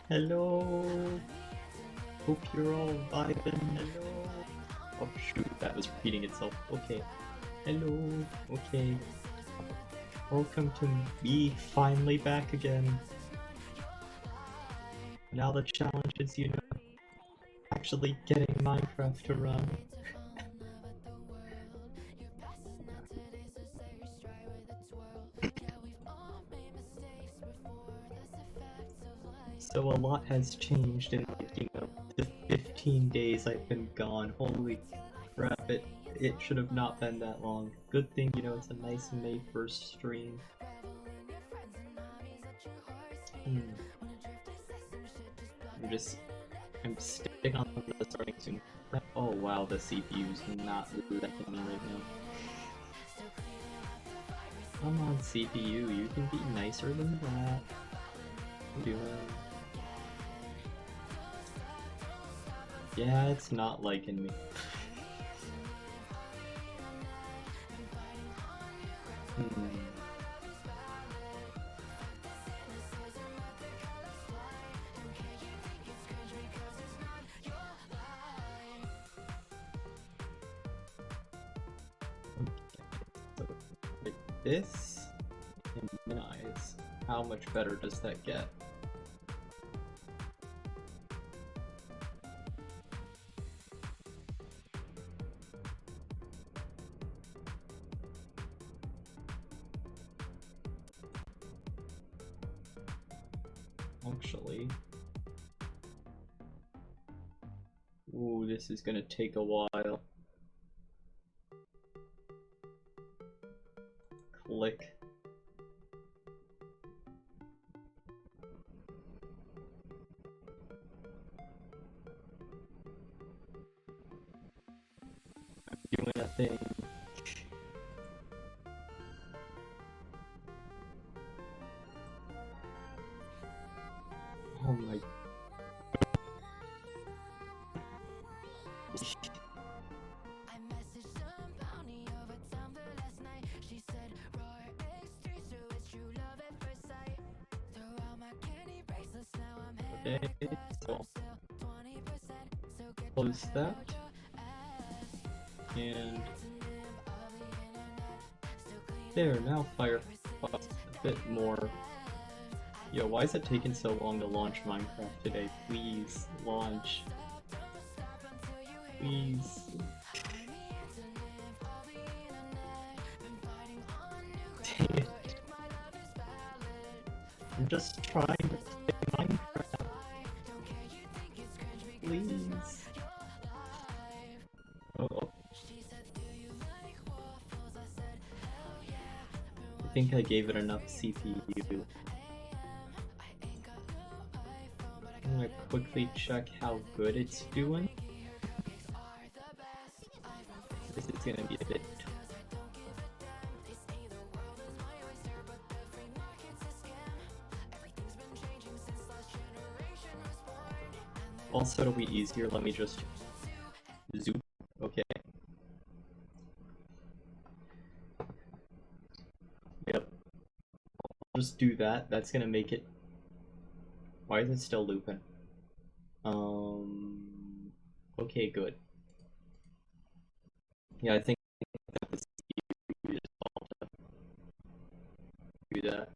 Hello. Hope you're all vibing. Hello. Oh shoot, that was repeating itself. Okay. Hello. Okay. Welcome to me finally back again. Now the challenge is, actually getting Minecraft to run. So a lot has changed in the 15 days I've been gone. Holy crap, it should have not been that long. Good thing, it's a nice May 1st stream. I'm sticking on the starting soon. Oh wow, the CPU's not letting me right now. Come on, CPU, you can be nicer than that. What are you doing? Yeah, it's not liking me. This and minimize. How much better does that get? Actually, ooh, this is gonna take a while. Click. Doing a thing. Oh my. Okay, so close that. And there, now Firefox a bit more. Yo, why is it taking so long to launch Minecraft today? Please, launch. Please. Dang it. I'm just trying to play Minecraft. Please. Oh. I think I gave it enough CPU. I'm gonna quickly check how good it's doing. This is gonna be a bit. Also, it'll be easier. Let me just zoom. Okay. Yep. I'll just do that. That's gonna make it. Why is it still looping? Okay, good. Yeah, I think that the CPU is all to do that.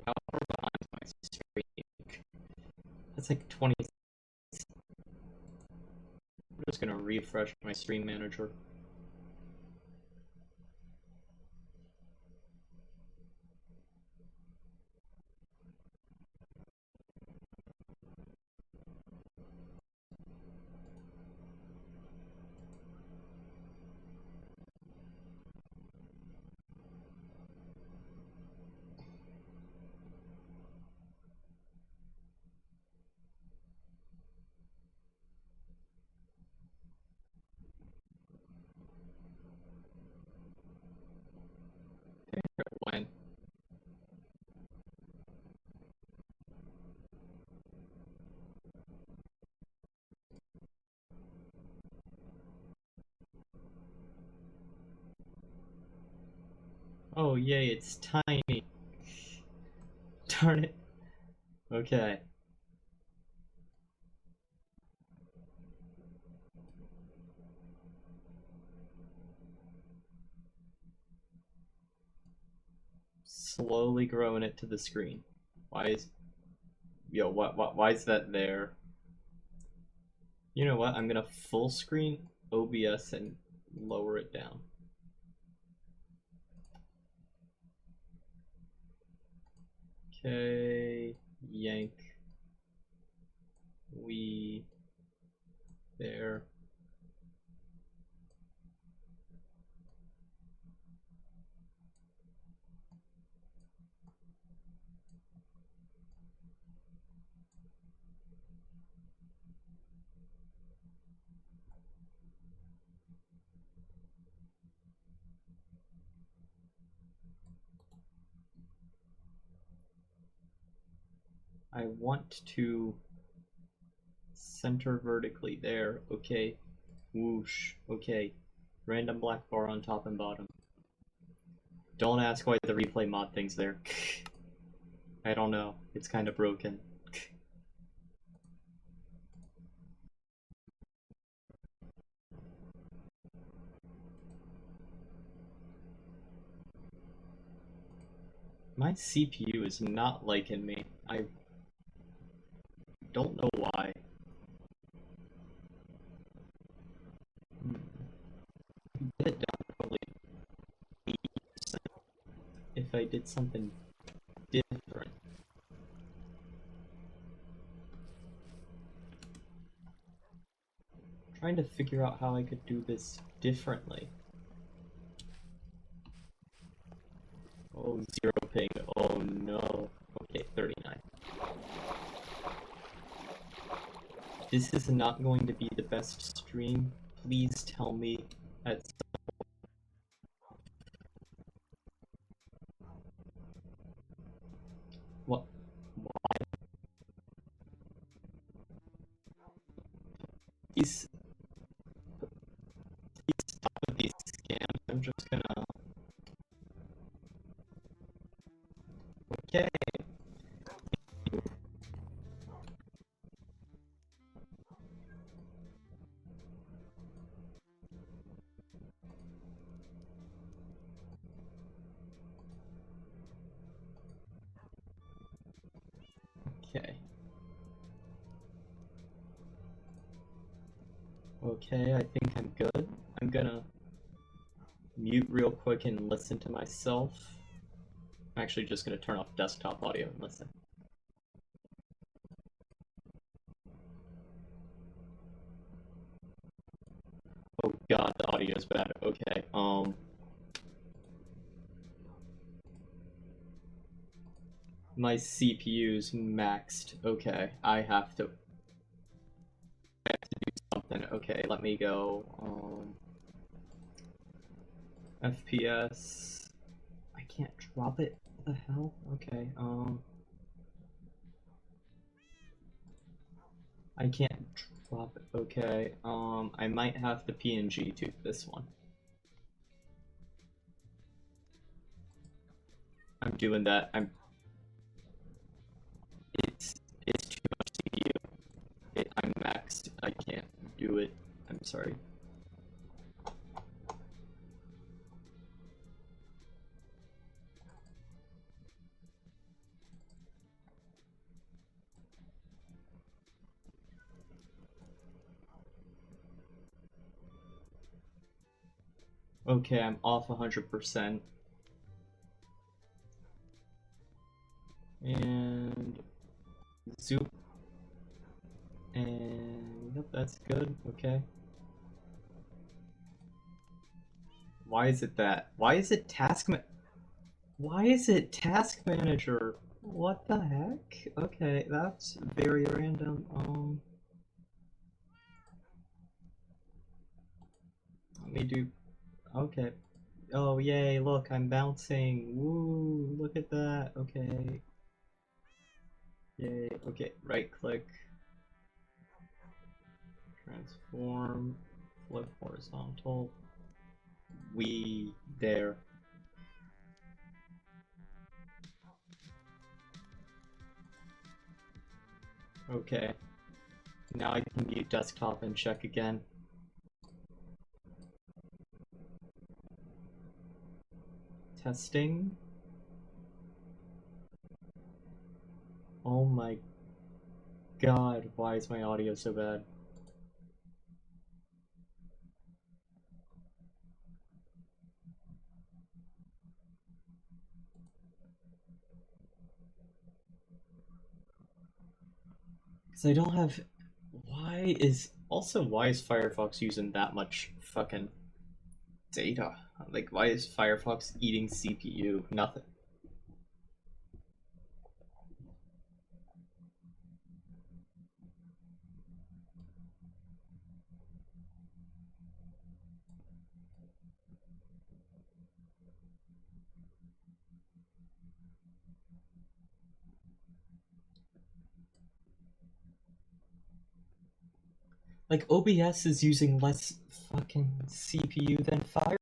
How far behind is my stream? That's like 20. I'm just gonna refresh my stream manager. Oh, yay, it's tiny. Darn it. Okay. Slowly growing it to the screen. Why is... Yo, why is that there? You know what? I'm gonna full screen OBS and lower it down. Okay, yank. We there. I want to center vertically there. Okay. Whoosh. Okay. Random black bar on top and bottom. Don't ask why the replay mod thing's there. I don't know. It's kind of broken. My CPU is not liking me. I don't know why. Get it down probably 80% if I did something different. Trying to figure out how I could do this differently. Oh, zero ping. Oh no. Okay, 39. This is not going to be the best stream. Please tell me at what? Please stop with these scams. I'm just gonna. Okay. Okay. Okay, I think I'm good. I'm gonna mute real quick and listen to myself. I'm actually just gonna turn off desktop audio and listen. Oh god, the audio is bad. Okay, my CPU's maxed. Okay, I have to do something. Okay, let me go, FPS. I can't drop it. What the hell? Okay, I can't drop it. Okay, I might have to PNG to this one. I'm doing that. It's too much CPU. I'm maxed. I can't do it. I'm sorry. Okay, I'm off 100%. And zoom. And yep, that's good. Okay. Why is it that? Why is it Why is it task manager? What the heck? Okay, that's very random. Let me do. Okay. Oh yay! Look, I'm bouncing. Woo! Look at that. Okay. Yay. Okay. Right click. Transform. Flip horizontal. We there. Okay. Now I can mute desktop and check again. Testing. Oh my god, why is my audio so bad? Because I don't have... Why is Firefox using that much fucking data? Like, why is Firefox eating CPU? Nothing. Like, OBS is using less fucking CPU than Firefox.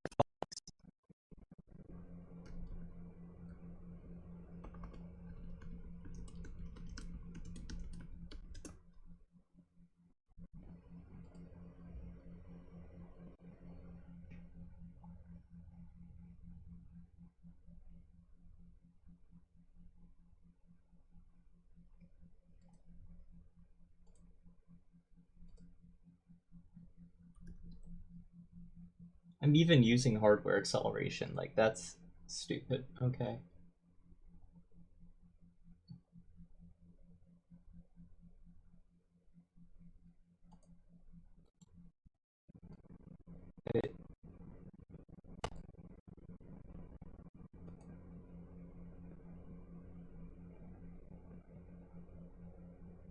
I'm even using hardware acceleration. Like, that's stupid. Okay.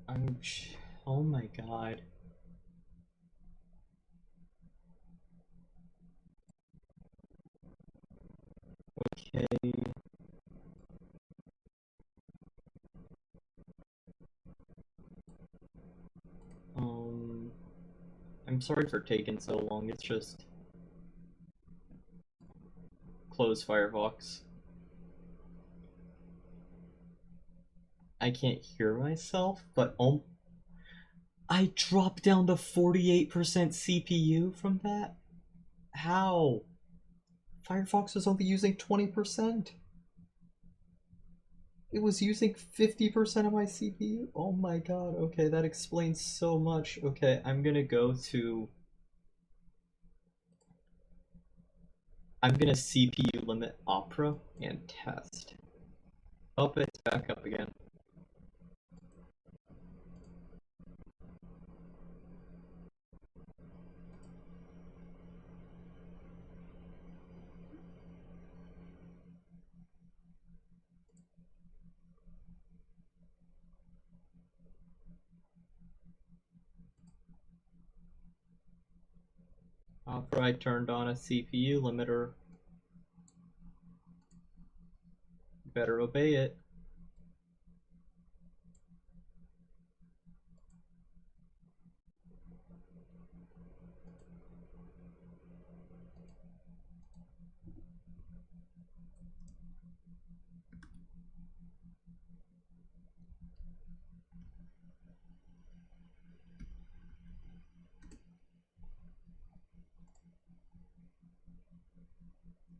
I'm... Oh my god. Okay. Um... I'm sorry for taking so long. It's just... Close Firefox. I can't hear myself, but I dropped down to 48% CPU from that? How? Firefox was only using 20%. It was using 50% of my CPU? Oh my god, okay, that explains so much. Okay, I'm gonna go to... I'm gonna CPU limit Opera and test. Oh, it's back up again. Opera, I turned on a CPU limiter. Better obey it.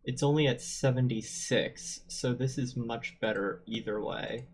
It's only at 76, so this is much better either way.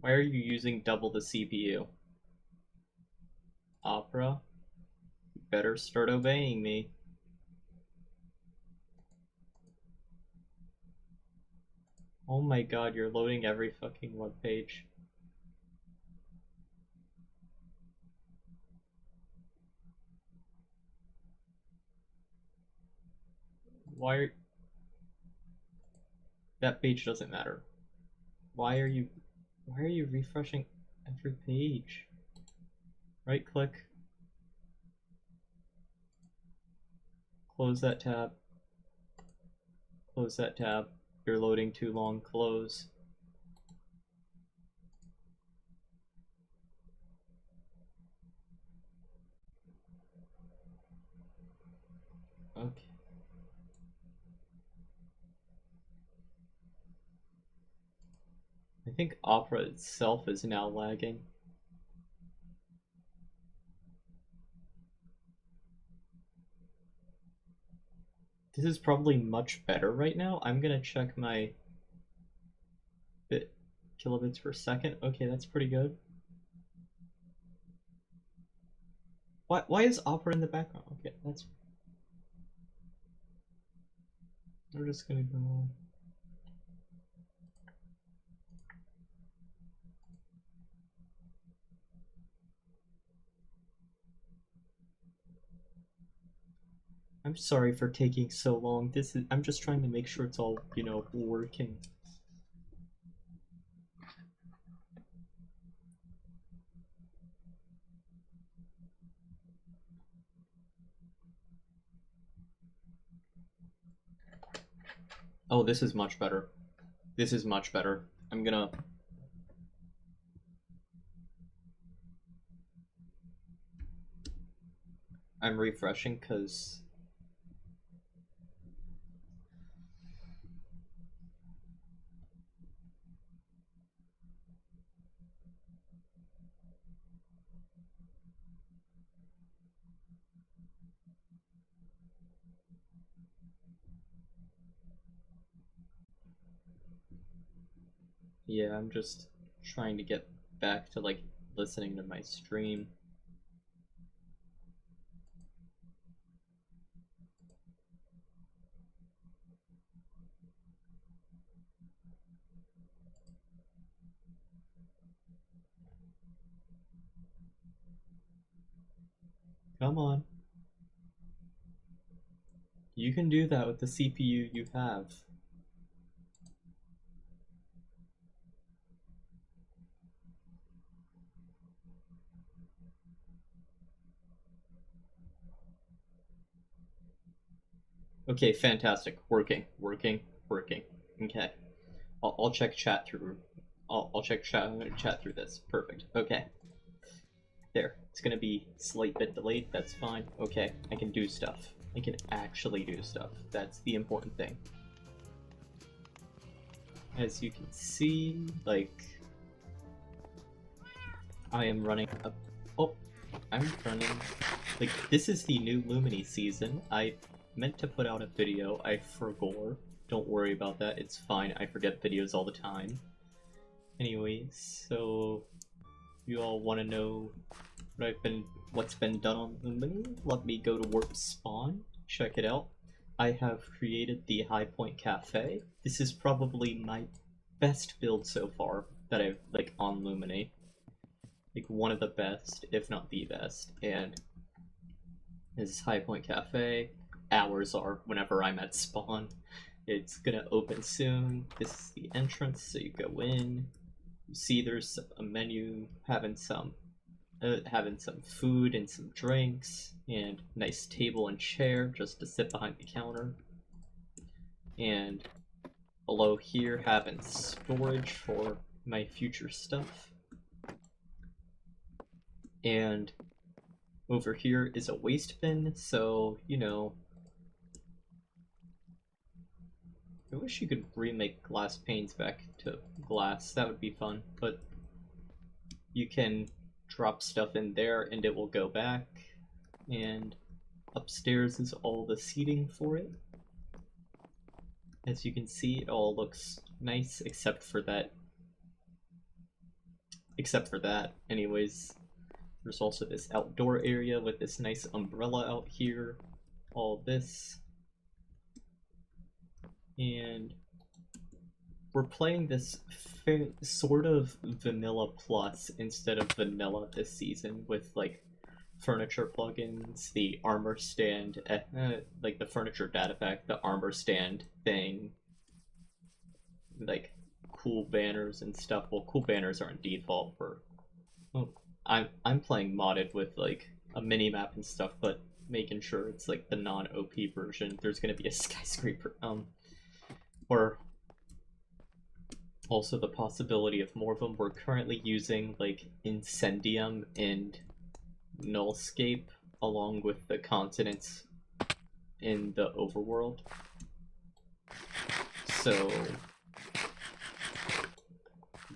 Why are you using double the CPU? Opera, you better start obeying me. Oh my god, you're loading every fucking web page. Why are... That page doesn't matter. Why are you refreshing every page? Right click. Close that tab. Close that tab. You're loading too long. Close. Okay. I think Opera itself is now lagging. This is probably much better right now. I'm gonna check my kilobits per second. Okay, that's pretty good. Why is Opera in the background? Okay, that's... We're just gonna go... I'm sorry for taking so long. I'm just trying to make sure it's all, you know, working. Oh, this is much better. This is much better. I'm refreshing because... Yeah, I'm just trying to get back to, like, listening to my stream. Come on. You can do that with the CPU you have. Okay, fantastic. Working. Okay. I'll check chat through. I'll check chat through this. Perfect. Okay. There. It's gonna be slight bit delayed. That's fine. Okay. I can do stuff. I can actually do stuff. That's the important thing. As you can see, like, I am running a... Oh, I'm running... Like, this is the new Lumeni season. I meant to put out a video. I forgot. Don't worry about that. It's fine. I forget videos all the time. Anyways, so... You all want to know what's been done on Lumeni? Let me go to Warp Spawn. Check it out. I have created the High Point Cafe. This is probably my best build so far that I've, like, on Lumeni. Like, one of the best, if not the best. And this is High Point Cafe. Hours are whenever I'm at spawn. It's gonna open soon. This is the entrance, so you go in. You see there's a menu having some food and some drinks, and nice table and chair just to sit behind the counter. And below here having storage for my future stuff. And over here is a waste bin, so, you know, I wish you could remake glass panes back to glass. That would be fun, but you can drop stuff in there and it will go back. And upstairs is all the seating for it. As you can see, it all looks nice except for that. Anyways, there's also this outdoor area with this nice umbrella out here. All this. And we're playing this sort of vanilla plus instead of vanilla this season with, like, furniture plugins, the armor stand, like the furniture data pack, the armor stand thing, like cool banners and stuff. Well, cool banners are in default for... Oh, I'm playing modded with like a mini map and stuff, but making sure it's like the non-OP version. There's gonna be a skyscraper, or also the possibility of more of them. We're currently using like Incendium and Nullscape along with the continents in the overworld. So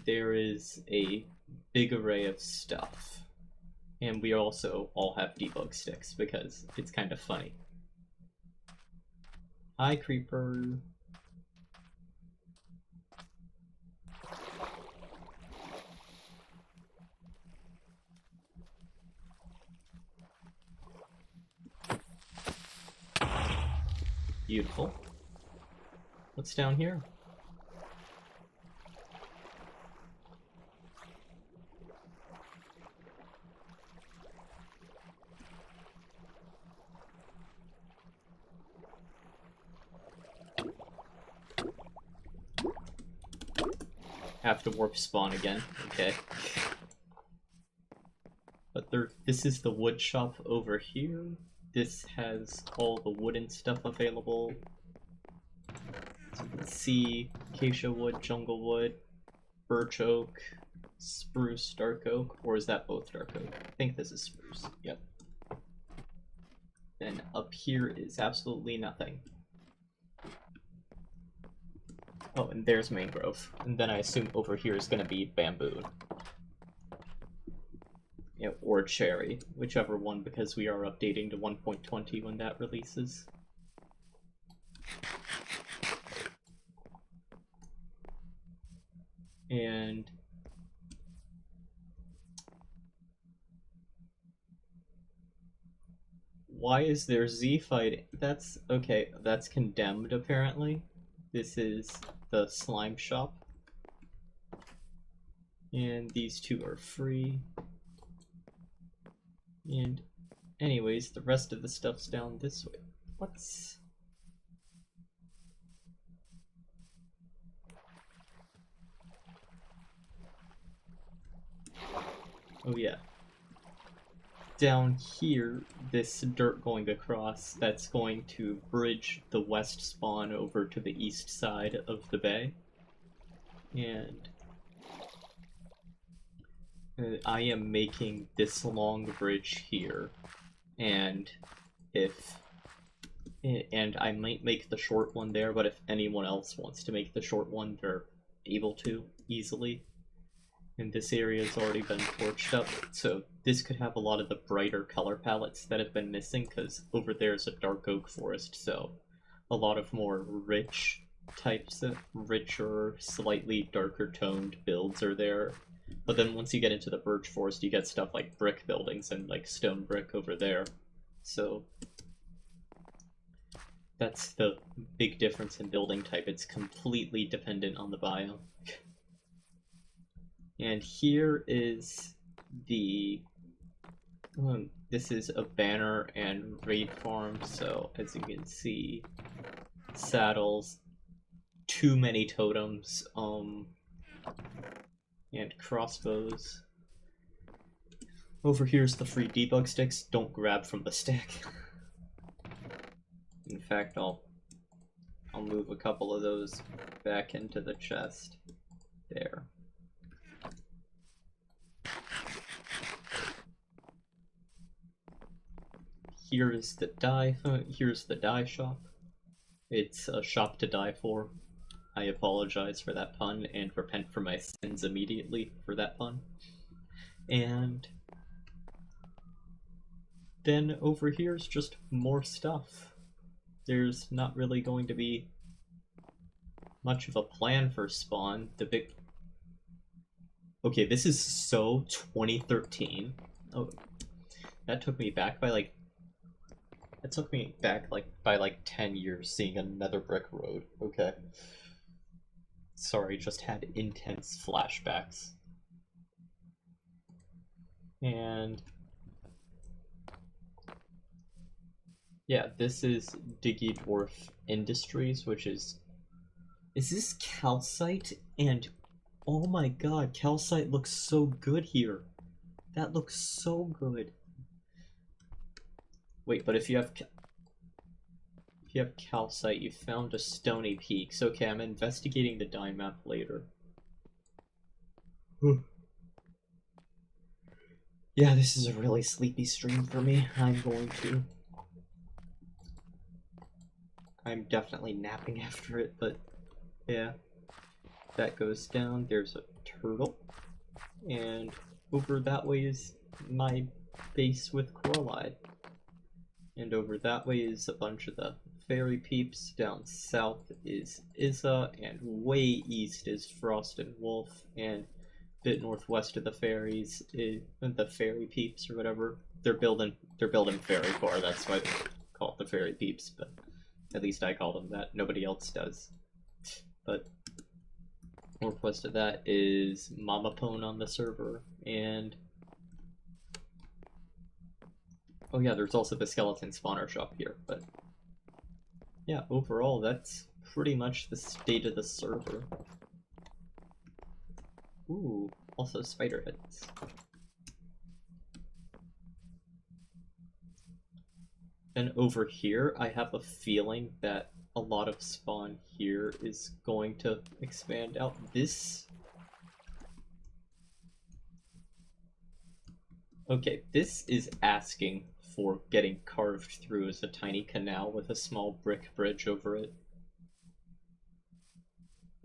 there is a big array of stuff. And we also all have debug sticks because it's kind of funny. Hi, Creeper. Beautiful. What's down here? Have to warp spawn again. Okay. But this is the wood shop over here. This has all the wooden stuff available. As you can see, acacia wood, jungle wood, birch oak, spruce, dark oak, or is that both dark oak? I think this is spruce. Yep. Then up here is absolutely nothing. Oh, and there's mangrove. And then I assume over here is going to be bamboo. Yeah, or cherry, whichever one, because we are updating to 1.20 when that releases. And why is there Z fighting? That's okay, that's condemned apparently. This is the slime shop. And these two are free. And anyways, the rest of the stuff's down this way. What's... Oh yeah. Down here, this dirt going across, that's going to bridge the west spawn over to the east side of the bay. And I am making this long bridge here, and I might make the short one there, but if anyone else wants to make the short one, they're able to easily. And this area has already been torched up, so this could have a lot of the brighter color palettes that have been missing, because over there is a dark oak forest, so a lot of more rich types of richer, slightly darker toned builds are there. But then once you get into the birch forest, you get stuff like brick buildings and like stone brick over there. So that's the big difference in building type. It's completely dependent on the biome. And here is the... this is a banner and raid farm, so as you can see, saddles, too many totems, and crossbows. Over here's the free debug sticks. Don't grab from the stack. In fact, I'll move a couple of those back into the chest. There. Here's the dye shop. It's a shop to die for. I apologize for that pun and repent for my sins immediately for that pun. And then over here's just more stuff. There's not really going to be much of a plan for spawn. The big... Okay, this is so 2013. Oh, that took me back by like... It took me back by 10 years seeing another brick road. Okay. Sorry, just had intense flashbacks. And yeah, this is Diggy Dwarf Industries, which is this calcite? And oh my god, calcite looks so good here. That looks so good. Wait, but if you have calcite, you found a stony peaks. Okay, I'm investigating the Dine map later. Yeah, this is a really sleepy stream for me. I'm definitely napping after it, but yeah. That goes down, there's a turtle. And over that way is my base with Coralide. And over that way is a bunch of the fairy peeps. Down south is Izza, and way east is Frost and Wolf, and a bit northwest of the fairies is the fairy peeps or whatever. They're building fairy core, that's why they call it the fairy peeps, but at least I call them that. Nobody else does. But northwest of that is Mama Pone on the server, and oh yeah, there's also the skeleton spawner shop here, but yeah, overall that's pretty much the state of the server. Ooh, also spider heads. Then over here, I have a feeling that a lot of spawn here is going to expand out. Okay, this is asking for getting carved through as a tiny canal with a small brick bridge over it.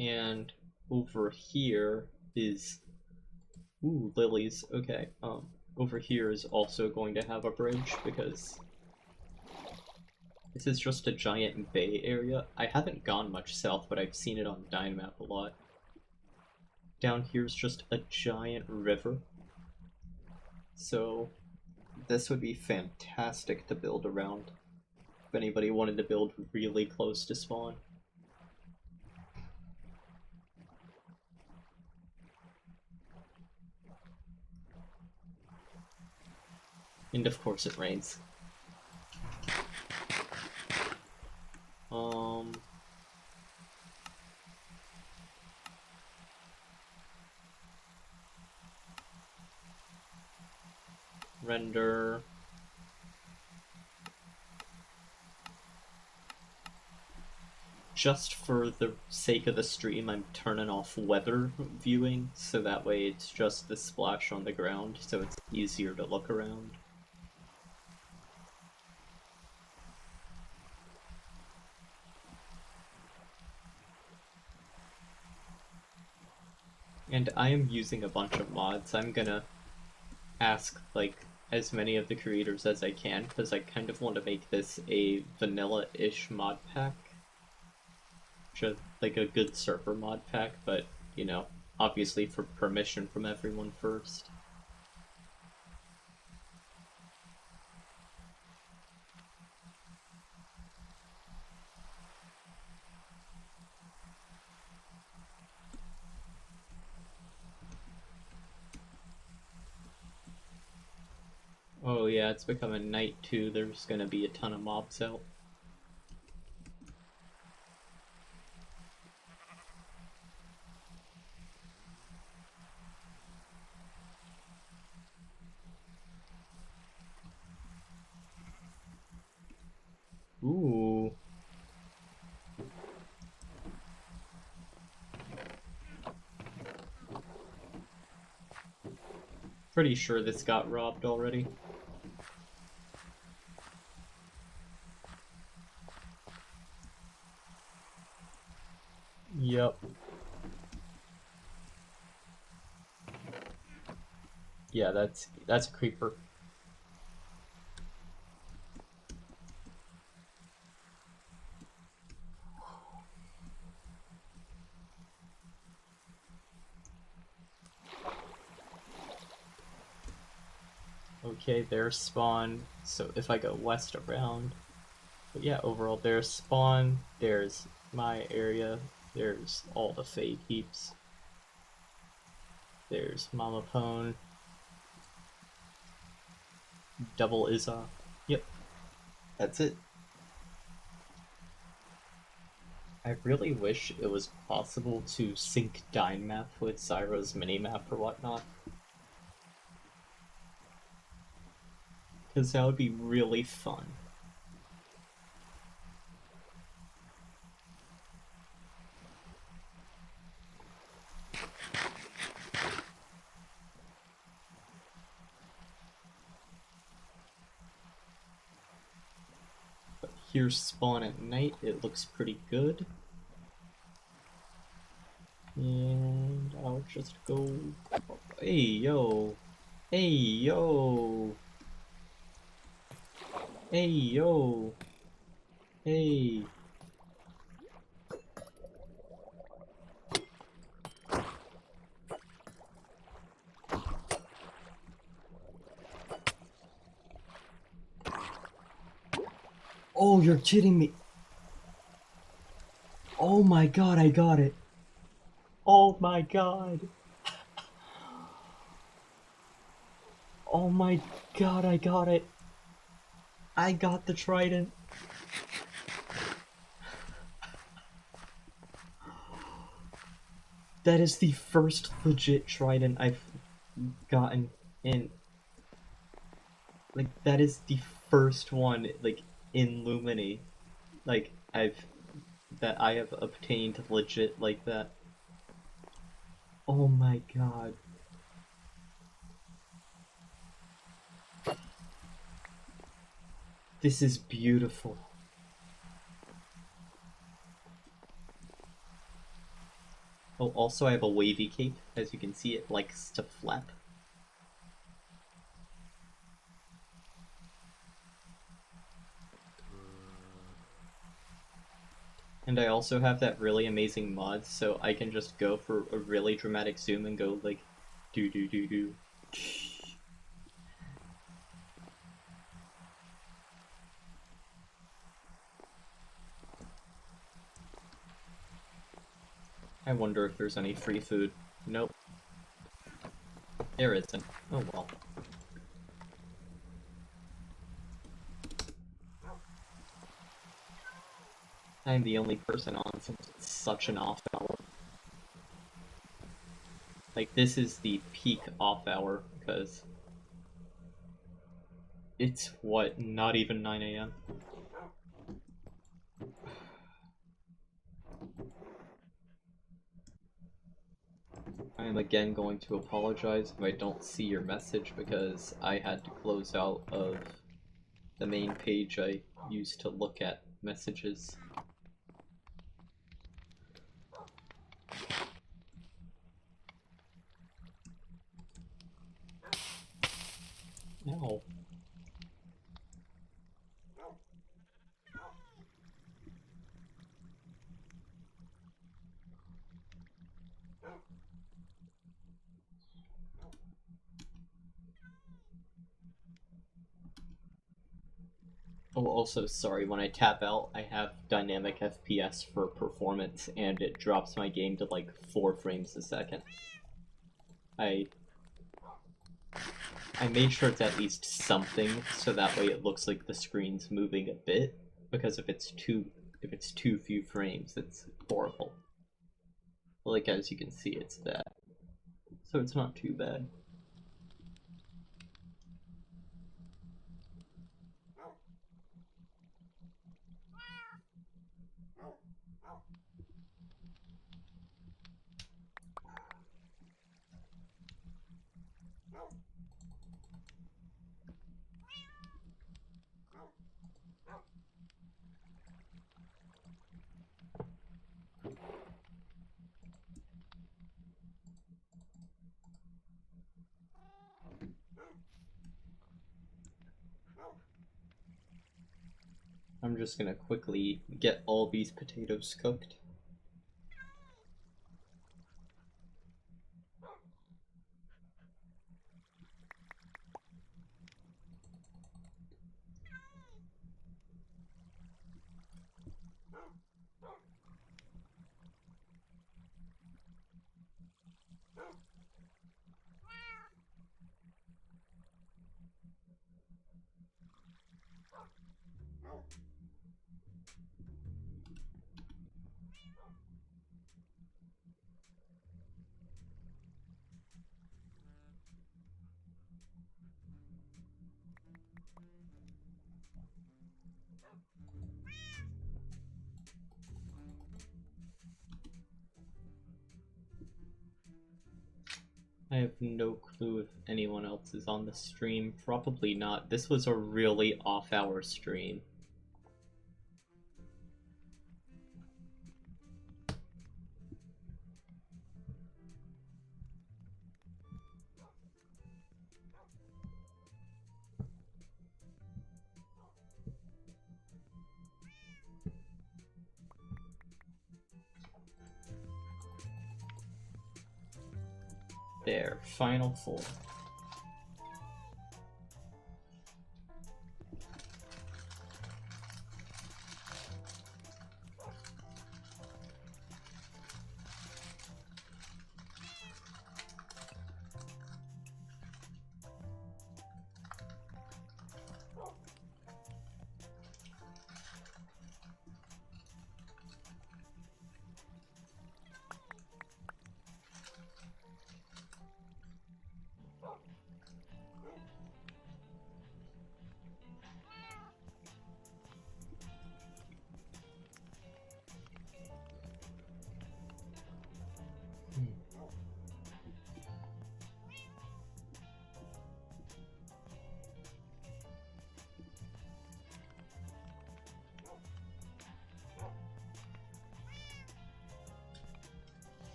And over here is... Ooh, lilies. Okay, over here is also going to have a bridge because this is just a giant bay area. I haven't gone much south, but I've seen it on Dynamap a lot. Down here's just a giant river. So this would be fantastic to build around if anybody wanted to build really close to spawn. And of course it rains. Render. Just for the sake of the stream, I'm turning off weather viewing, so that way it's just the splash on the ground, so it's easier to look around. And I am using a bunch of mods. I'm gonna ask, like, as many of the creators as I can, because I kind of want to make this a vanilla-ish mod pack. Just, like, a good server mod pack, but, you know, obviously for permission from everyone first. Oh yeah, it's becoming night too. There's gonna be a ton of mobs out. Ooh. Pretty sure this got robbed already. Yep. Yeah, that's a creeper. Okay, there's spawn. So if I go west around, but yeah, overall there's spawn, there's my area, there's all the Fae peeps. There's Mama Pone. Double Izza. Yep. That's it. I really wish it was possible to sync Dynmap with Zyra's minimap or whatnot. Because that would be really fun. But here's spawn at night. It looks pretty good. And I'll just go... Hey, yo! Hey, yo! Hey, yo! Hey! Oh, you're kidding me! Oh my god, I got it! Oh my god! Oh my god, I got it! I got the trident! That is the first legit trident I've gotten in... Like, that is the first one, like, in Lumeni. Like, that I have obtained legit like that. Oh my god. This is beautiful. Oh, also I have a wavy cape. As you can see, it likes to flap. And I also have that really amazing mod, so I can just go for a really dramatic zoom and go like, do do do do. I wonder if there's any free food. Nope. There isn't. Oh well. I'm the only person on since it's such an off hour. Like, this is the peak off hour, because it's, what, not even 9 AM? I am again going to apologize if I don't see your message, because I had to close out of the main page I used to look at messages. Ow. Oh, also, sorry, when I tap out, I have dynamic FPS for performance, and it drops my game to like 4 frames a second. I made sure it's at least something, so that way it looks like the screen's moving a bit, because if it's too few frames, it's horrible. Like, as you can see, it's that. So it's not too bad. I'm just gonna quickly get all these potatoes cooked. I have no clue if anyone else is on the stream. Probably not. This was a really off-hour stream. There, final four.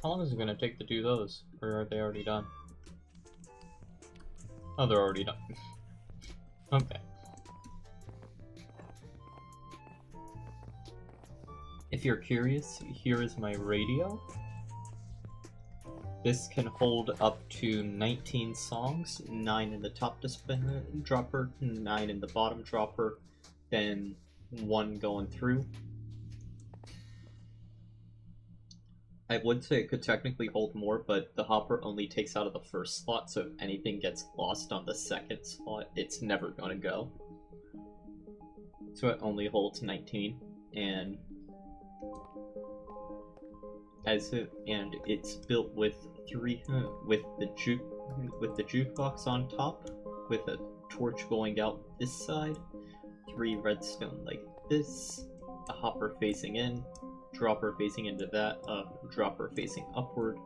How long is it gonna take to do those? Or are they already done? Oh, they're already done. Okay. If you're curious, here is my radio. This can hold up to 19 songs, 9 in the top dropper, 9 in the bottom dropper, then 1 going through. I would say it could technically hold more, but the hopper only takes out of the first slot, so if anything gets lost on the second slot, it's never gonna go. So it only holds 19, and it's built with with the jukebox on top, with a torch going out this side, 3 redstone like this, a hopper facing in, dropper facing into that, dropper facing upward,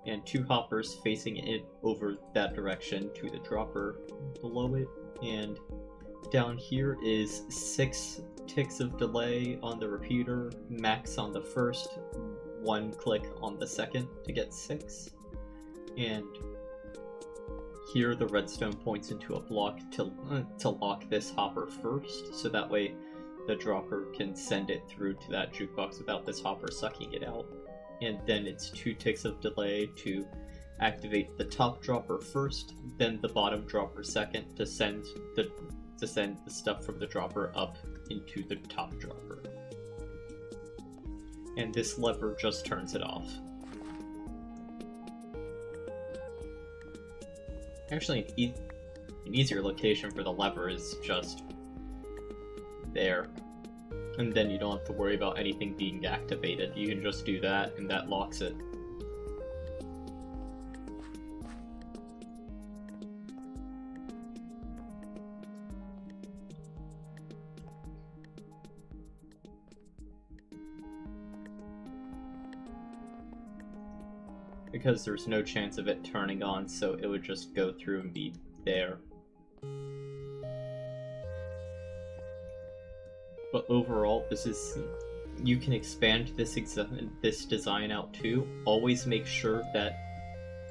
and 2 hoppers facing it over that direction to the dropper below it. And down here is 6 ticks of delay on the repeater, max on the first, 1 click on the second to get 6. And here the redstone points into a block to lock this hopper first, so that way the dropper can send it through to that jukebox without this hopper sucking it out. And then it's 2 ticks of delay to activate the top dropper first, then the bottom dropper second to send the stuff from the dropper up into the top dropper. And this lever just turns it off. Actually, an easier location for the lever is just there, and then you don't have to worry about anything being activated. You can just do that, and that locks it. Because there's no chance of it turning on, so it would just go through and be there. But overall, you can expand this design out too. Always make sure that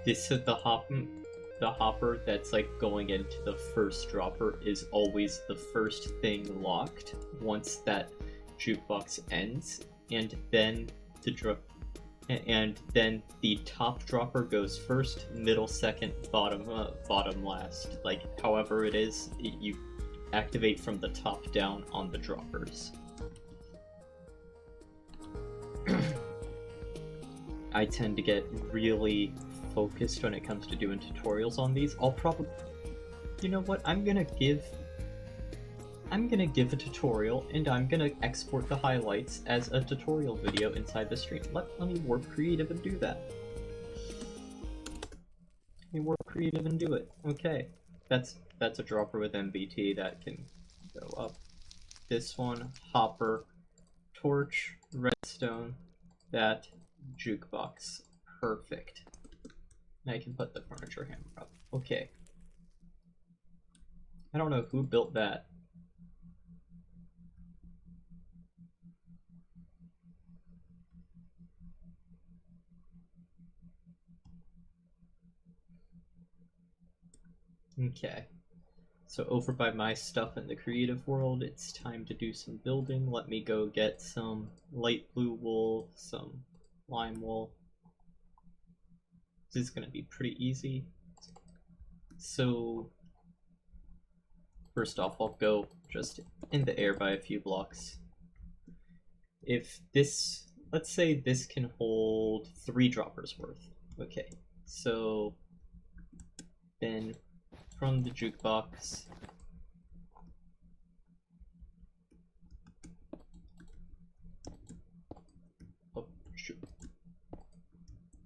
this is the hopper that's like going into the first dropper is always the first thing locked once that jukebox ends, and then the top dropper goes first, middle second, bottom last. Like however it is, you activate from the top down on the droppers. I tend to get really focused when it comes to doing tutorials on these. I'll probably, you know what, I'm gonna give a tutorial, and I'm gonna export the highlights as a tutorial video inside the stream. Let me work creative and do that. creative and do it. Okay, that's a dropper with MBT that can go up. This one, hopper, torch, redstone, that jukebox. Perfect. Now I can put the furniture hammer up. Okay. I don't know who built that. Okay. So over by my stuff in the creative world, it's time to do some building. Let me go get some light blue wool, some lime wool. This is going to be pretty easy. So first off, I'll go just in the air by a few blocks. If this, let's say this can hold 3 droppers worth. Okay, so then from the jukebox, oh shoot.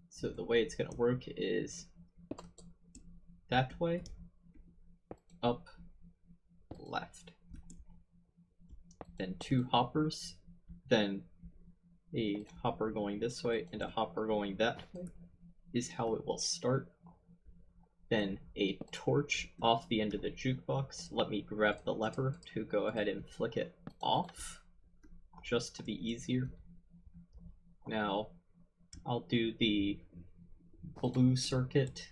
So the way it's gonna work is that way, up, left. Then 2 hoppers, then a hopper going this way and a hopper going that way is how it will start. Then a torch off the end of the jukebox. Let me grab the lever to go ahead and flick it off, just to be easier. Now, I'll do the blue circuit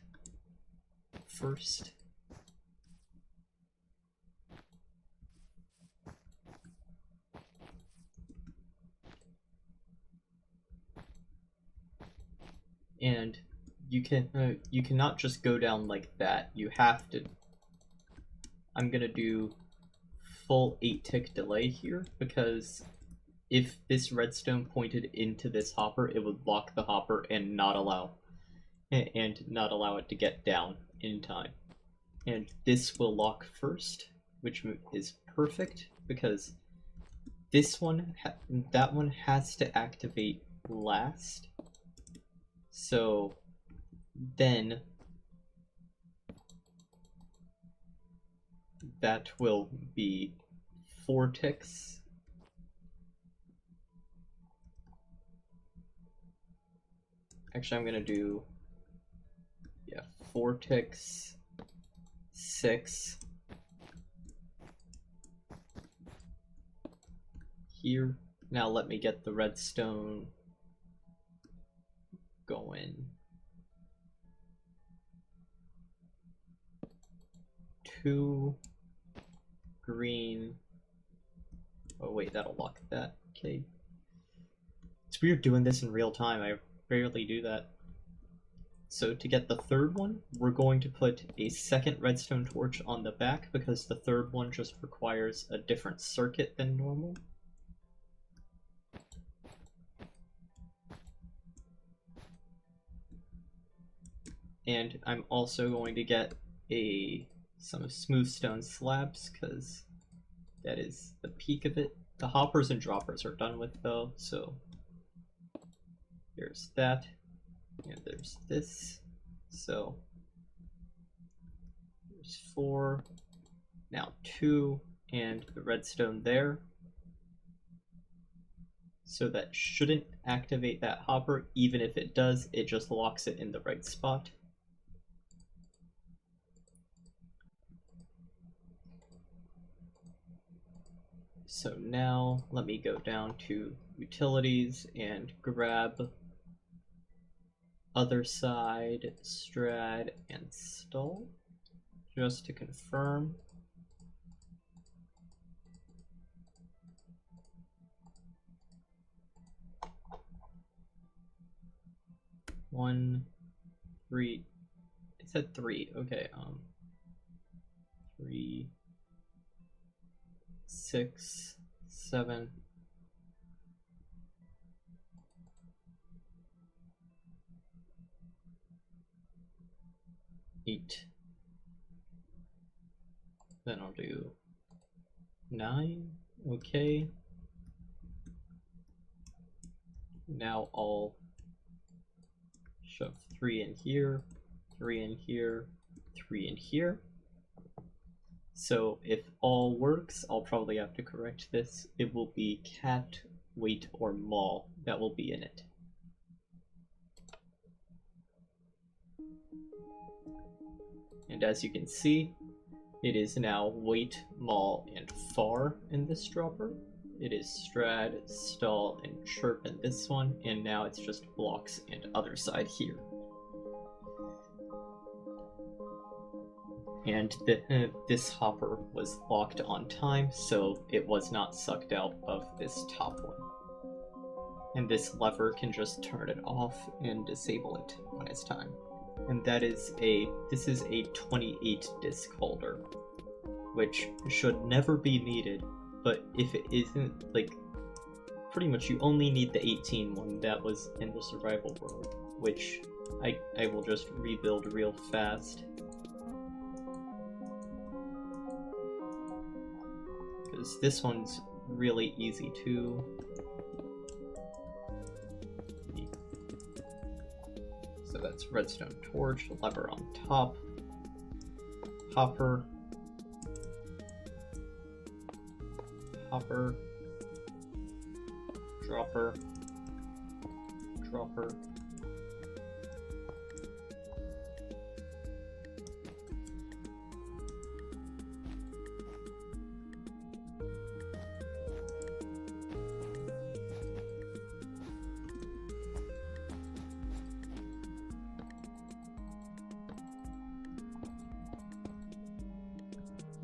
first. And you cannot just go down like that. You have to. I'm gonna do full 8-tick delay here because if this redstone pointed into this hopper, it would lock the hopper and not allow it to get down in time. And this will lock first, which is perfect because this one, that one has to activate last. So then that will be 4 ticks. Actually, I'm gonna do 4 ticks, 6 here. Now let me get the redstone going. 2 green. Oh wait, that'll lock that. Okay. It's weird doing this in real time. I rarely do that. So to get the third one, we're going to put a second redstone torch on the back because the third one just requires a different circuit than normal. And I'm also going to get some smooth stone slabs because that is the peak of it. The hoppers and droppers are done with though, so there's that. And there's this. So there's 4, now 2, and the redstone there. So that shouldn't activate that hopper. Even if it does, it just locks it in the right spot. So now let me go down to utilities and grab other side, strad, and stall, just to confirm. One, 3, it said 3, okay, 3, 6, 7, 8. Then I'll do 9, okay. Now I'll shove 3 in here, 3 in here, 3 in here. So if all works, I'll probably have to correct this. It will be cat, weight, or mall that will be in it. And as you can see, it is now weight, mall, and far in this dropper. It is strad, stall, and chirp in this one, and now it's just blocks and other side here. And this hopper was locked on time, so it was not sucked out of this top one. And this lever can just turn it off and disable it when it's time. And this is a 28 disc holder, which should never be needed, but if it isn't, like, pretty much you only need the 18 one that was in the survival world, which I will just rebuild real fast. Because this one's really easy too. So that's redstone torch, lever on top, hopper, hopper, dropper, dropper,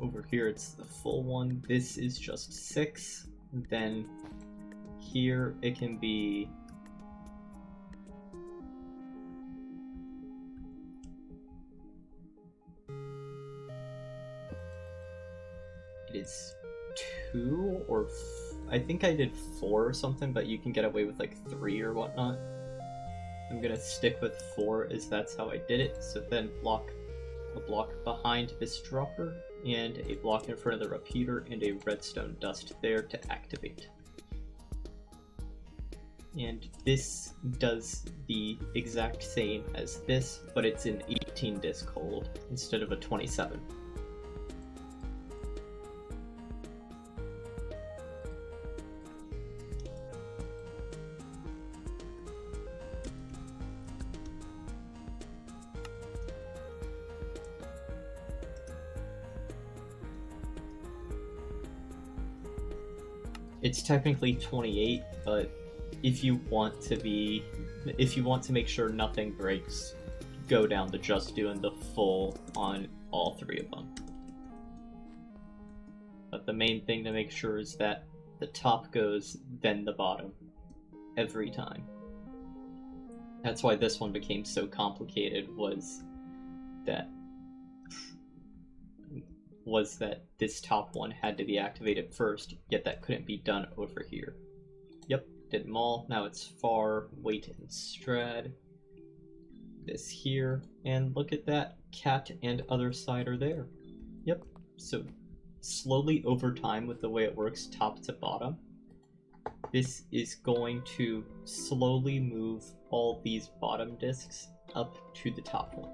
over here it's the full one. This is just 6. Then here it can be it is 2 or I think I did 4 or something, but you can get away with like 3 or whatnot. I'm gonna stick with 4 as that's how I did it. So then a block behind this dropper, and a block in front of the repeater, and a redstone dust there to activate. And this does the exact same as this, but it's an 18 disc hold instead of a 27. It's technically 28, but if you want to make sure nothing breaks, go down to just doing the full on all 3 of them. But the main thing to make sure is that the top goes, then the bottom, every time. That's why this one became so complicated, was that this top one had to be activated first, yet that couldn't be done over here. Yep, did them all. Now it's far, weight, and strad. This here, and look at that, cat and other side are there. Yep, so slowly over time with the way it works top to bottom, this is going to slowly move all these bottom discs up to the top one.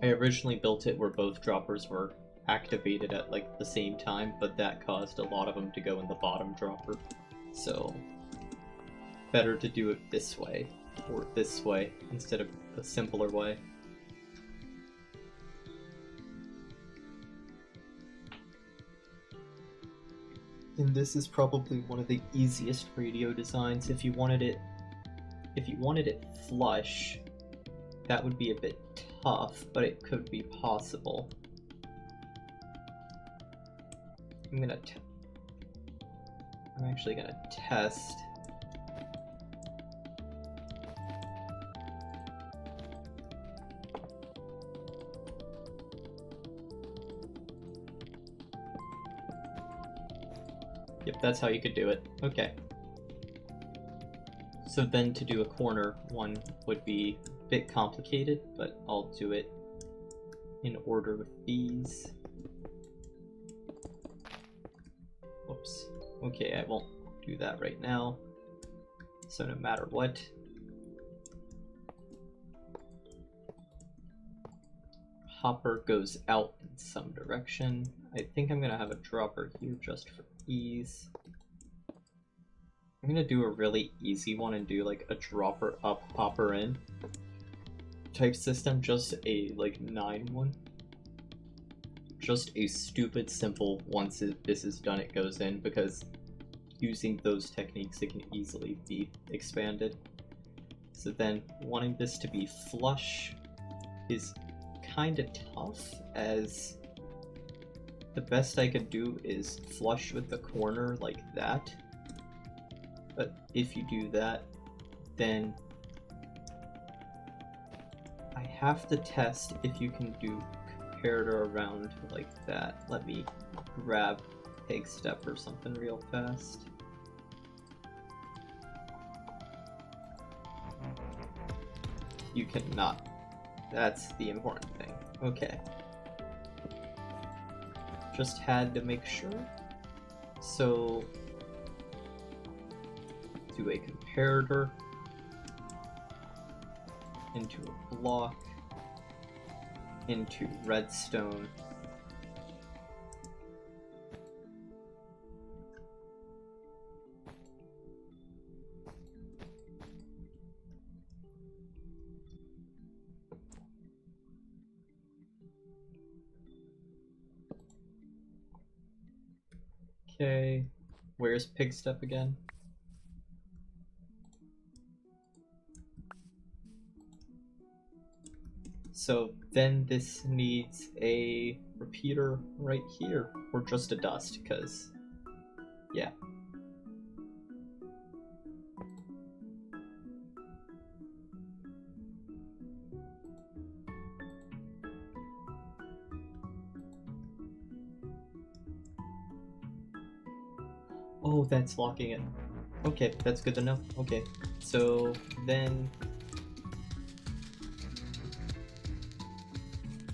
I originally built it where both droppers were activated at like the same time, but that caused a lot of them to go in the bottom dropper. So better to do it this way, or this way, instead of a simpler way. And this is probably one of the easiest radio designs. If you wanted it flush, that would be a bit tough, but it could be possible. I'm actually gonna test. Yep, that's how you could do it. Okay. So then to do a corner one would be a bit complicated, but I'll do it in order with these. Whoops. Okay, I won't do that right now. So no matter what, hopper goes out in some direction. I think I'm gonna have a dropper here just for ease. I'm gonna do a really easy one and do like a dropper up, hopper in type system, just a like 9 one. Just a stupid simple, once this is done it goes in, because using those techniques it can easily be expanded. So then wanting this to be flush is kind of tough, as the best I could do is flush with the corner like that. But if you do that, then I have to test if you can do comparator around like that. Let me grab Pig Step or something real fast. You cannot. That's the important thing. Okay. Just had to make sure. So, do a comparator into a block, into redstone, okay, where's Pig Step again? So then this needs a repeater right here, or just a dust, because, yeah. Oh, that's locking it. Okay, that's good to know. Okay, so then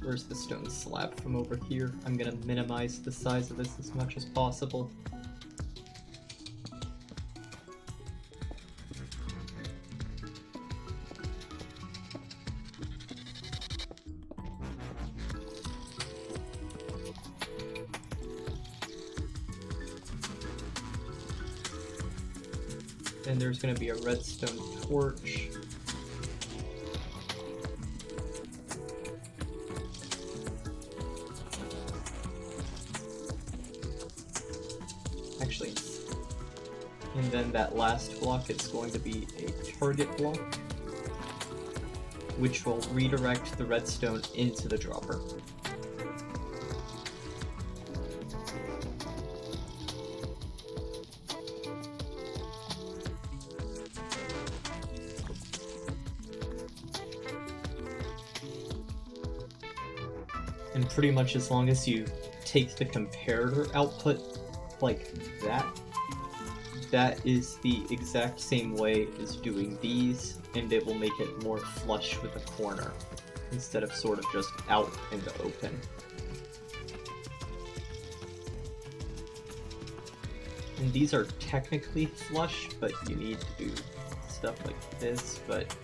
where's the stone slab from over here? I'm gonna minimize the size of this as much as possible. And there's gonna be a redstone torch. Actually, and then that last block is going to be a target block, which will redirect the redstone into the dropper. And pretty much as long as you take the comparator output like that, that is the exact same way as doing these, and it will make it more flush with the corner, instead of sort of just out in the open. And these are technically flush, but you need to do stuff like this, but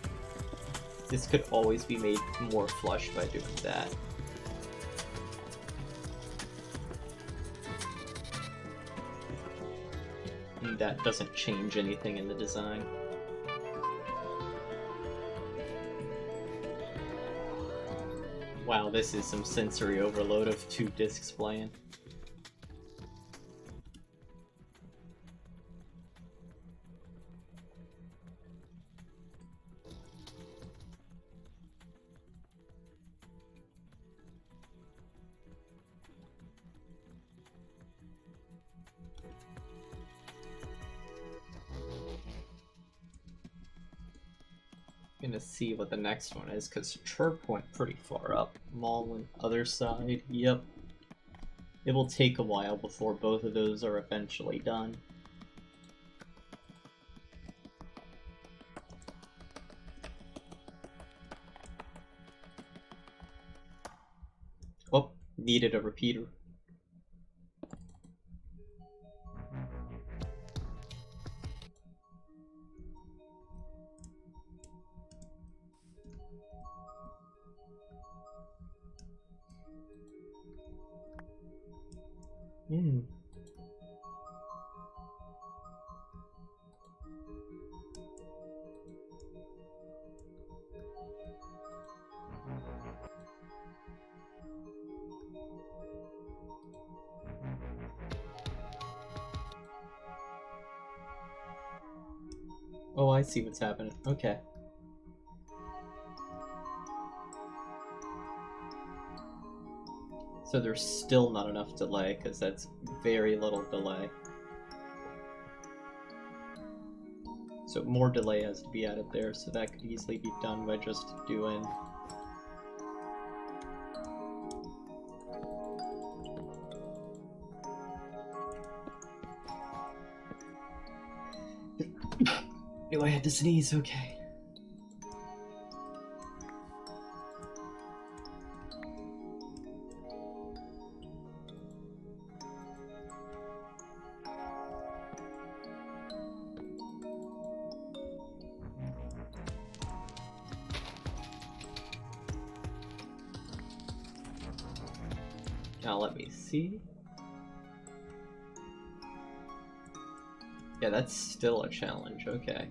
this could always be made more flush by doing that. And that doesn't change anything in the design. Wow, this is some sensory overload of 2 discs playing. Gonna see what the next one is, because Chirp went pretty far up. Maul other side, yep. It will take a while before both of those are eventually done. Oh, needed a repeater. Oh, I see what's happening. Okay. So there's still not enough delay, because that's very little delay. So more delay has to be added there, so that could easily be done by just doing... Oh, I had to sneeze, okay. Now let me see. Yeah, that's still a challenge, okay.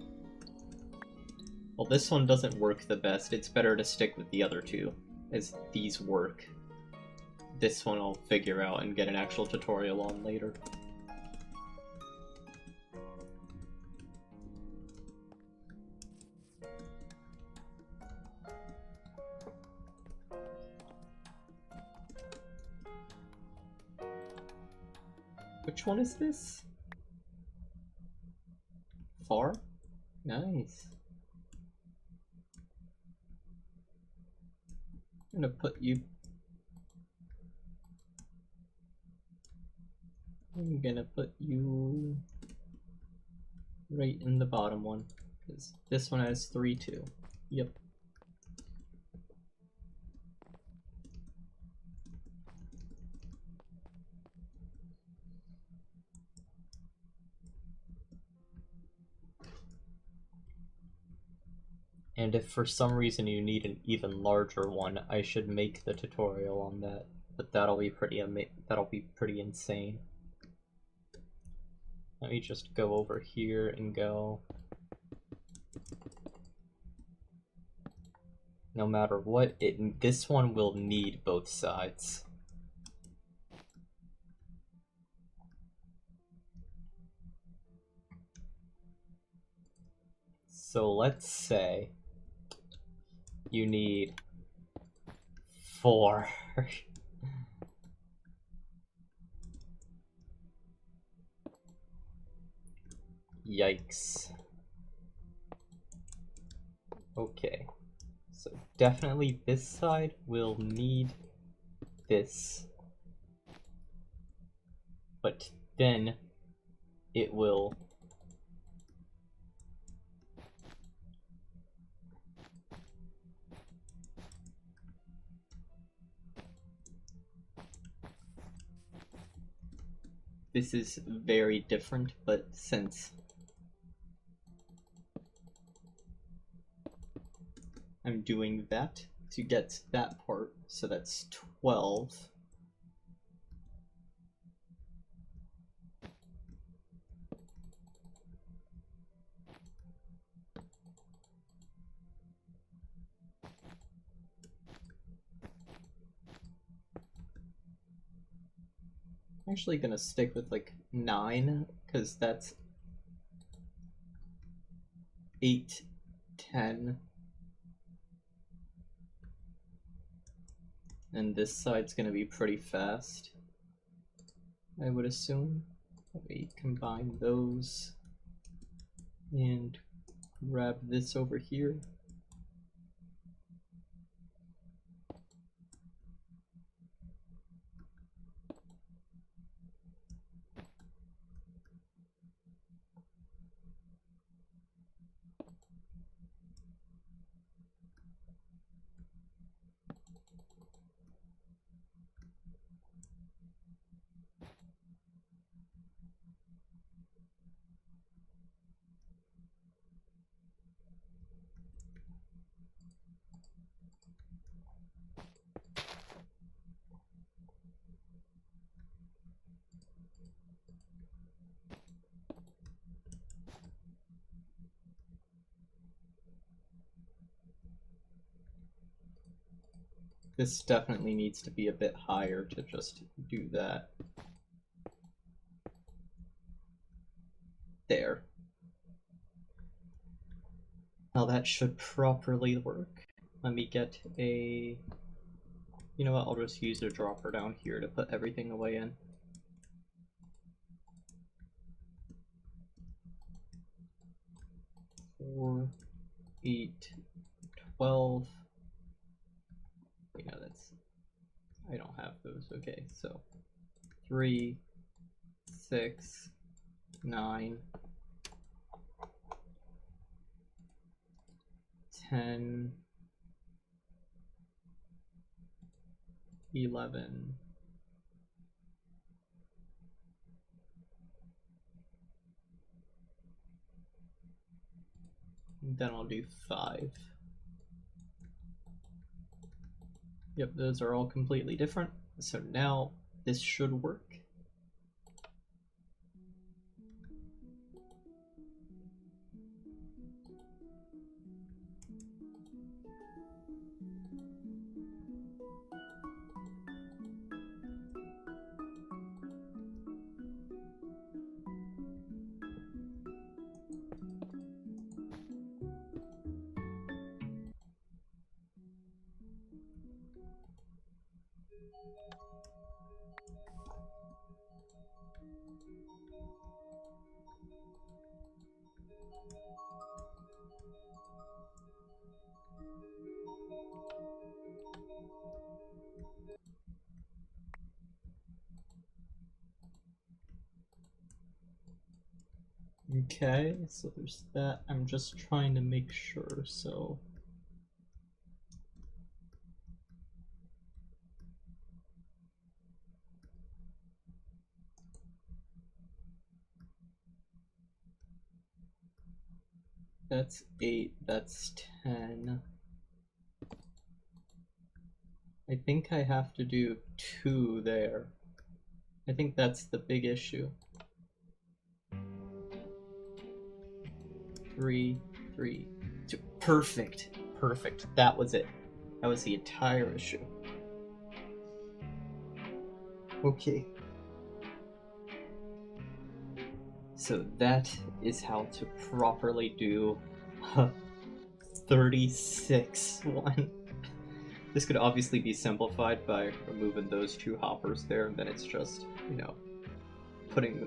Well, this one doesn't work the best. It's better to stick with the other two, as these work. This one I'll figure out and get an actual tutorial on later. Which one is this? Far? Nice. I'm gonna put you... I'm gonna put you right in the bottom one, because this one has 3 too. Yep. And if for some reason you need an even larger one, I should make the tutorial on that. But that'll be pretty insane. Let me just go over here and go. No matter what, this one will need both sides. So let's say you need 4. Yikes. Okay. So definitely this side will need this. But then it will this is very different, but since I'm doing that to get that part, so that's 12. I'm actually gonna stick with like 9, because that's 8, 10. And this side's gonna be pretty fast, I would assume. Let me combine those and grab this over here. This definitely needs to be a bit higher to just do that. There. that should properly work. Let me get a... You know what, I'll just use a dropper down here to put everything away in. Four, 8, 12. Yeah, that's... I don't have those. Okay, so 3, 6, 9, 10, 11, then I'll do 5. Yep, those are all completely different. So now this should work. Okay, so there's that. I'm just trying to make sure, so... That's 8, that's 10. I think I have to do 2 there. I think that's the big issue. 3, 3, 2. Perfect. Perfect. That was it. That was the entire issue. Okay. So that is how to properly do a 36 one. This could obviously be simplified by removing those 2 hoppers there, and then it's just, you know,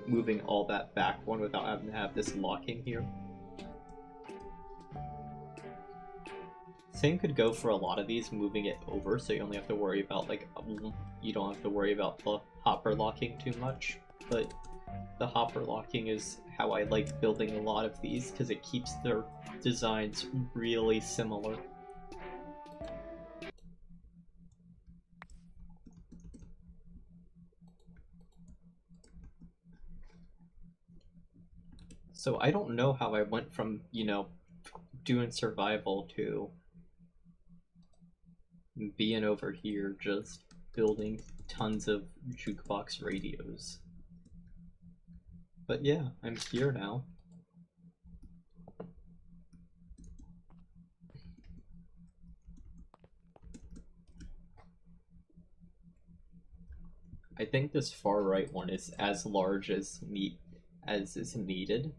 moving all that back one without having to have this locking here. Same could go for a lot of these, moving it over, so you only have to worry about, like, you don't have to worry about the hopper locking too much, but the hopper locking is how I like building a lot of these, because it keeps their designs really similar. So I don't know how I went from, you know, doing survival to being over here just building tons of jukebox radios. But yeah, I'm here now. I think this far right one is as large as is needed,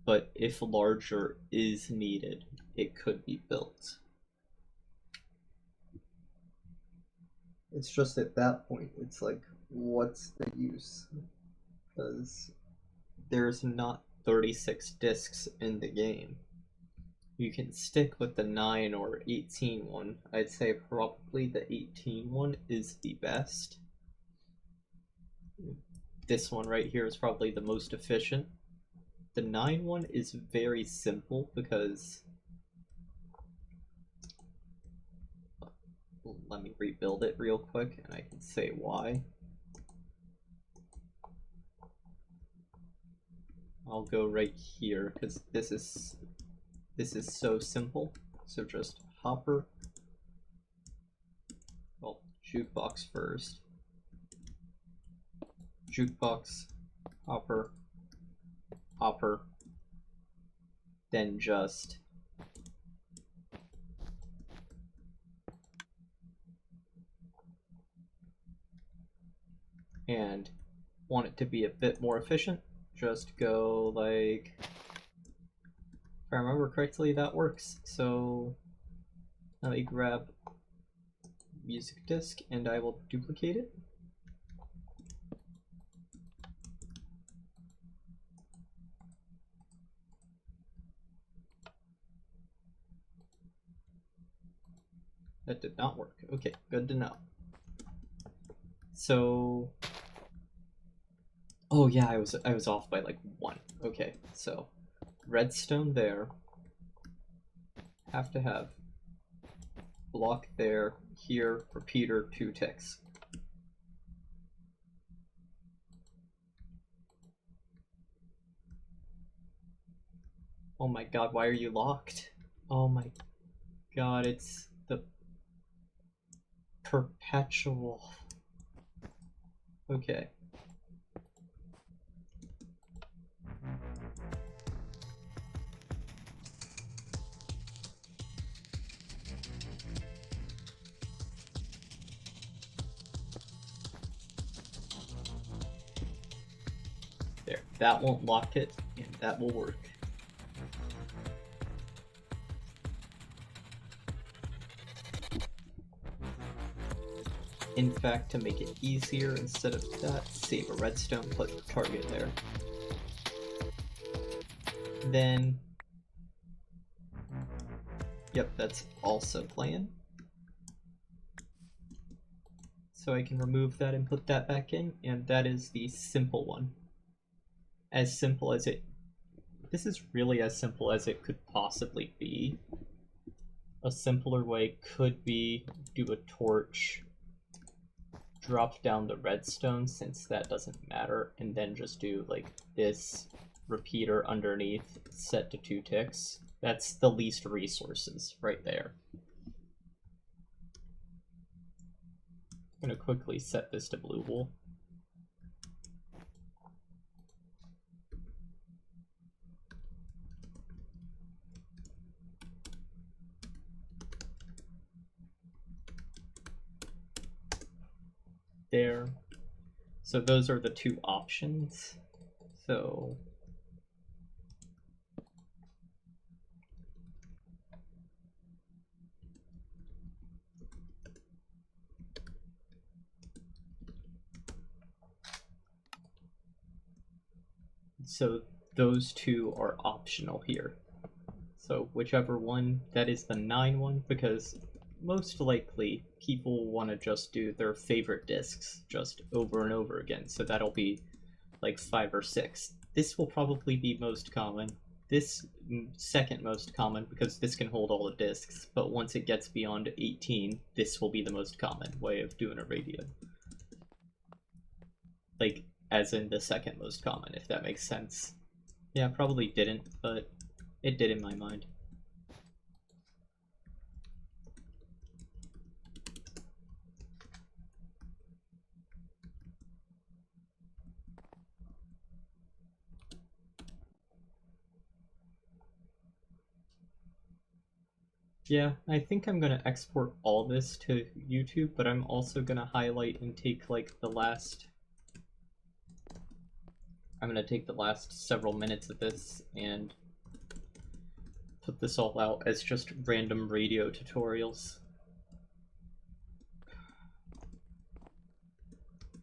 but if larger is needed, it could be built. It's just at that point, it's like, what's the use? Because there's not 36 discs in the game. You can stick with the 9 or 18 one. I'd say probably the 18 one is the best. This one right here is probably the most efficient. The 9 one is very simple because... Let me rebuild it real quick and I can say why. I'll go right here because this is so simple. So just hopper, well, jukebox first, jukebox, hopper, hopper, then just and want it to be a bit more efficient, just go like If I remember correctly, that works. So let me grab music disk and I will duplicate it. That did not work. Okay, good to know. So, oh yeah, I was off by like 1. Okay, so redstone there. Have to have block there, here, repeater, 2 ticks. Oh my god, why are you locked? Oh my god, it's the perpetual. Okay. There, that won't lock it, and that will work. In fact, to make it easier, instead of that, save a redstone, put target there. Then, yep, that's also plan. So I can remove that and put that back in, and that is the simple one. As simple as it... This is really as simple as it could possibly be. A simpler way could be do a torch, drop down the redstone since that doesn't matter, and then just do like this repeater underneath set to 2 ticks. That's the least resources right there. I'm gonna quickly set this to blue wool. There. So those are the 2 options. So those 2 are optional here. So whichever one, that is the 9 one, because most likely people want to just do their favorite discs just over and over again. So that'll be like 5 or 6. This will probably be most common. This second most common because this can hold all the discs, but once it gets beyond 18, this will be the most common way of doing a radio. Like, as in the second most common, if that makes sense. Yeah, probably didn't, but it did in my mind. Yeah, I think I'm gonna export all this to YouTube, but I'm also gonna highlight and take like the last... I'm gonna take the last several minutes of this and put this all out as just random radio tutorials.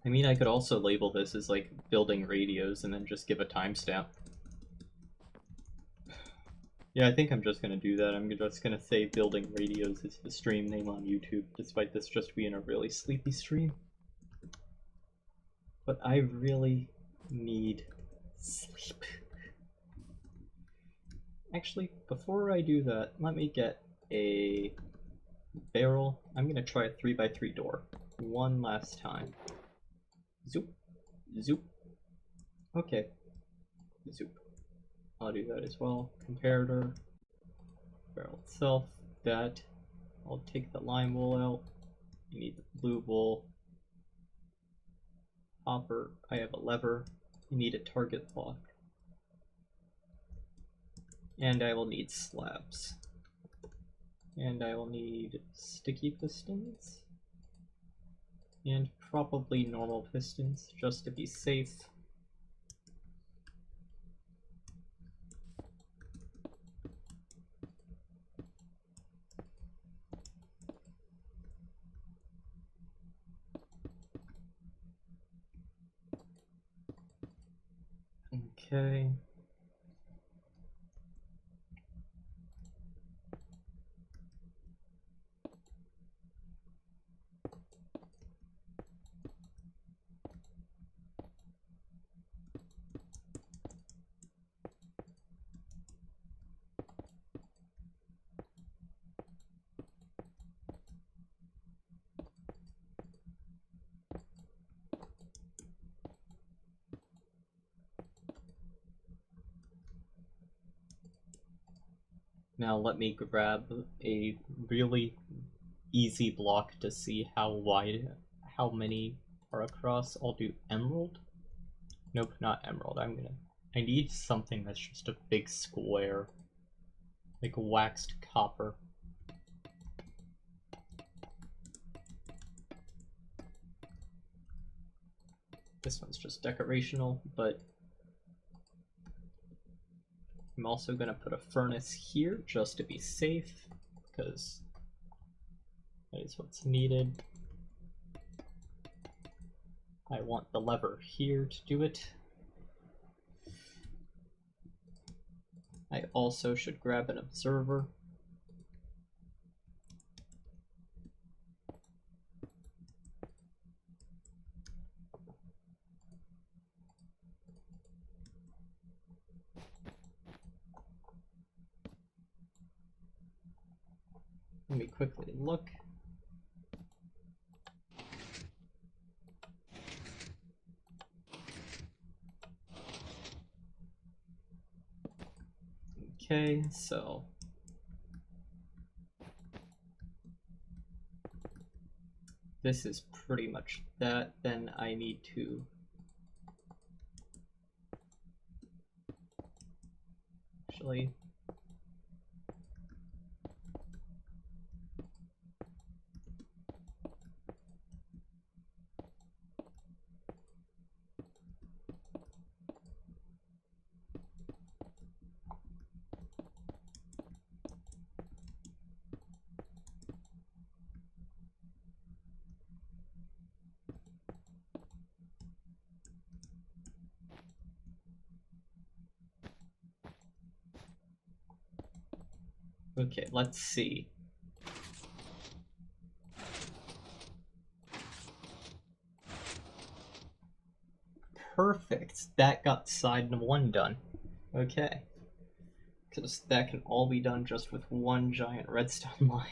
I mean, I could also label this as like building radios and then just give a timestamp. Yeah, I think I'm just gonna do that. I'm just gonna say building radios is the stream name on YouTube, despite this just being a really sleepy stream. But I really need sleep. Actually, before I do that, let me get a barrel. I'm gonna try a 3x3 door one last time. Zoop, zoop. Okay, zoop. I'll do that as well. Comparator, barrel itself, that. I'll take the lime wool out. You need the blue wool. Hopper, I have a lever. You need a target block. And I will need slabs. And I will need sticky pistons. And probably normal pistons, just to be safe. Okay. Now let me grab a really easy block to see how wide, how many are across. I'll do emerald. Nope, not emerald. I need something that's just a big square. Like waxed copper. This one's just decorational, but I'm also gonna put a furnace here just to be safe, because that is what's needed. I want the lever here to do it. I also should grab an observer. Let me quickly look. Okay, so this is pretty much that. Then I need to actually okay, let's see. Perfect. That got side 1 done. Okay. Because that can all be done just with one giant redstone line.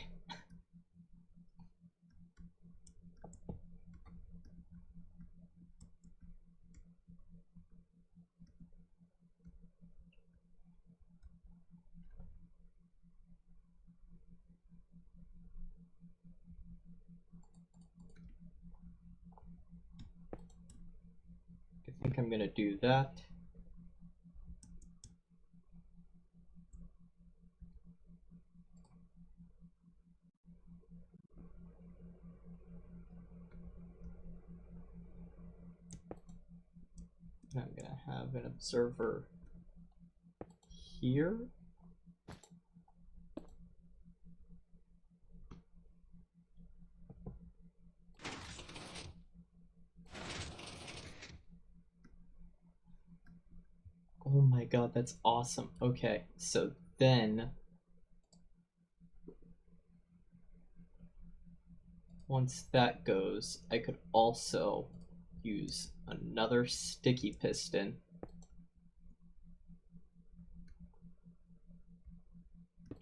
I think I'm gonna do that. And I'm gonna have an observer here. Oh my god, that's awesome. Okay, so then once that goes, I could also use another sticky piston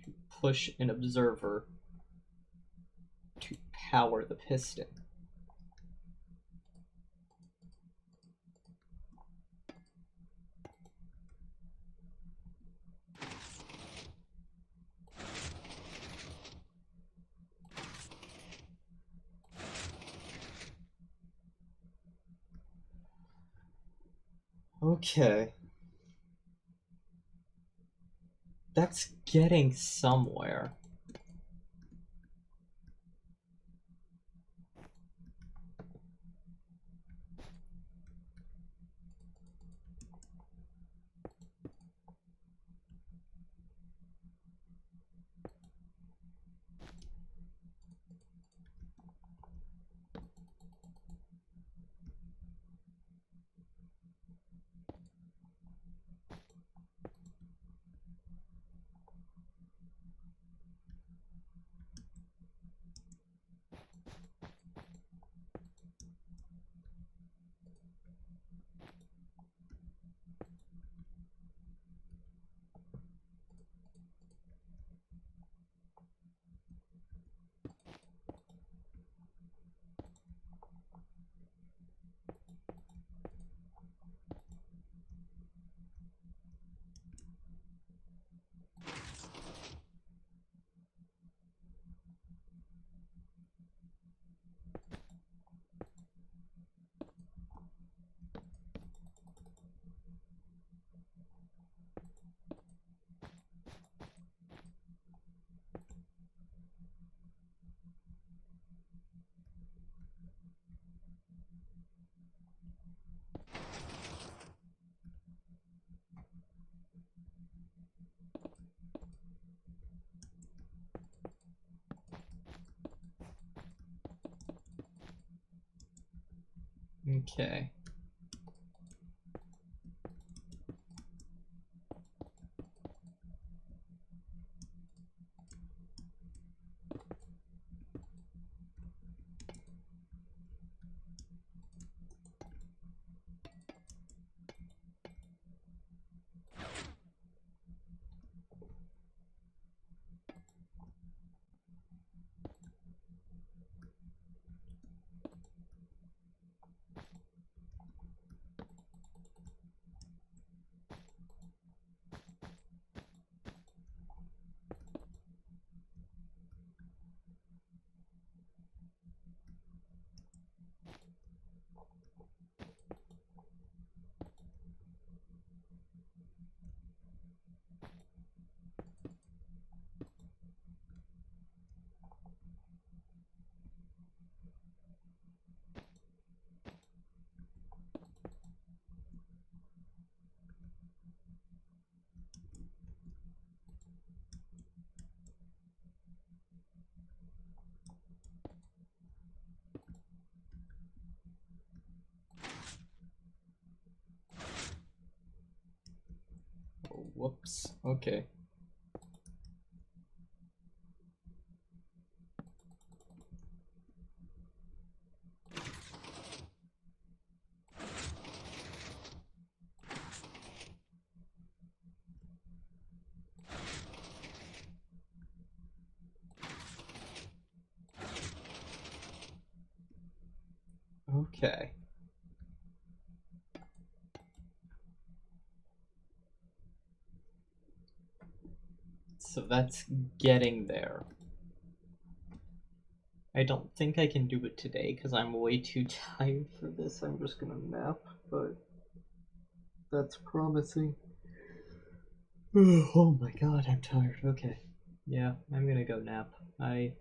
to push an observer to power the piston. Okay. That's getting somewhere. Okay. Oh, whoops. Okay. Okay. So that's getting there. I don't think I can do it today because I'm way too tired for this. I'm just gonna nap, but that's promising. Oh my god, I'm tired. Okay. Yeah, I'm gonna go nap. I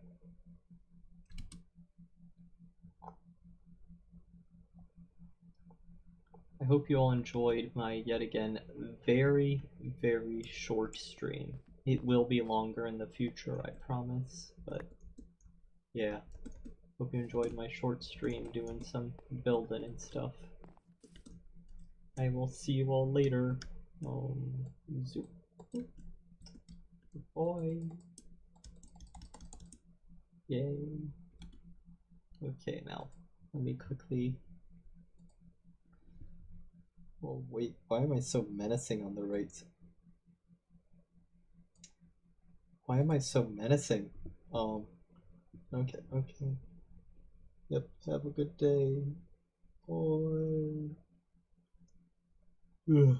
hope you all enjoyed my yet again very, very short stream. It will be longer in the future, I promise. But yeah, hope you enjoyed my short stream doing some building and stuff. I will see you all later. Zoop. Boy. Yay. Okay, now let me quickly. Oh wait, why am I so menacing on the right? Why am I so menacing? Okay, okay. Yep, have a good day. Bye. Ugh.